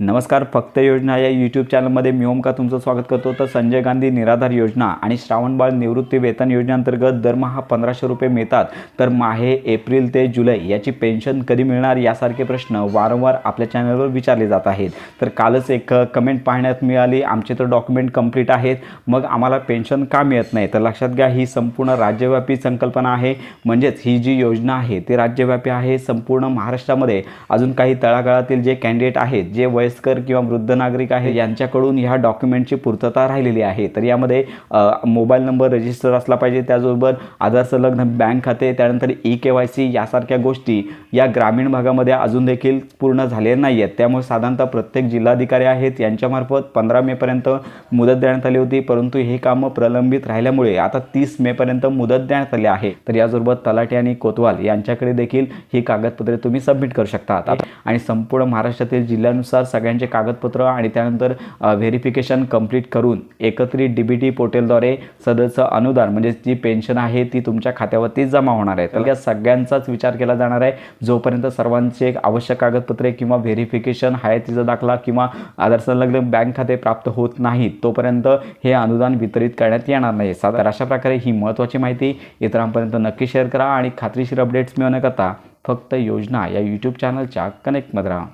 नमस्कार. फक्त योजना या यूट्यूब चॅनलमध्ये मी ओमकार तुमचं स्वागत करतो. तर संजय गांधी निराधार योजना आणि श्रावणबाळ निवृत्ती वेतन योजनेअंतर्गत दरमहा 1500 रुपये मिळतात. तर माहे एप्रिल ते जुलै याची पेन्शन कधी मिळणार यासारखे प्रश्न वारंवार आपल्या चॅनलवर विचारले जात आहेत. तर कालच एक कमेंट पाहण्यात मिळाली, आमचे तर डॉक्युमेंट कंप्लीट आहेत, मग आम्हाला पेन्शन का मिळत नाही. तर लक्षात घ्या, ही संपूर्ण राज्यव्यापी संकल्पना आहे. म्हणजेच ही जी योजना आहे ती राज्यव्यापी आहे. संपूर्ण महाराष्ट्रामध्ये अजून काही तळागाळातील जे कॅन्डिडेट आहेत, जे वयस्कर किंवा वृद्ध नागरिक आहेत, यांच्याकडून ह्या डॉक्युमेंटची पूर्तता राहिलेली आहे. तर यामध्ये मोबाईल नंबर रजिस्टर असला पाहिजे, त्याचबरोबर आधार संलग्न बँक खाते, त्यानंतर KYC यासारख्या गोष्टी या ग्रामीण भागामध्ये अजून देखील पूर्ण झालेल्या नाही आहेत. त्यामुळे साधारणतः प्रत्येक जिल्हाधिकारी आहेत यांच्यामार्फत 15 मेपर्यंत मुदत देण्यात आली होती, परंतु हे कामं प्रलंबित राहिल्यामुळे आता 30 मेपर्यंत मुदत देण्यात आली आहे. तर याचबरोबर तलाठी आणि कोतवाल यांच्याकडे देखील ही कागदपत्रे तुम्ही सबमिट करू शकता. आणि संपूर्ण महाराष्ट्रातील जिल्ह्यानुसार सगळ्यांचे कागदपत्र आणि त्यानंतर व्हेरिफिकेशन कंप्लीट करून एकत्रित DBT पोर्टलद्वारे सदस्य अनुदान म्हणजे जी पेन्शन आहे ती तुमच्या खात्यावरती जमा होणार आहे. तर या सगळ्यांचाच विचार केला जाणार आहे. जोपर्यंत सर्वांचे आवश्यक कागदपत्रे किंवा व्हेरिफिकेशन हयातीचा दाखला किंवा आधार संलग्न बँक खाते प्राप्त होत नाही, तोपर्यंत हे अनुदान वितरित करण्यात येणार नाही. तर अशा प्रकारे ही महत्त्वाची माहिती इतरांपर्यंत नक्की शेअर करा आणि खात्रीशीर अपडेट्स मिळवण्याकरता फक्त योजना या यूट्यूब चॅनलच्या कनेक्टमध्ये राहा.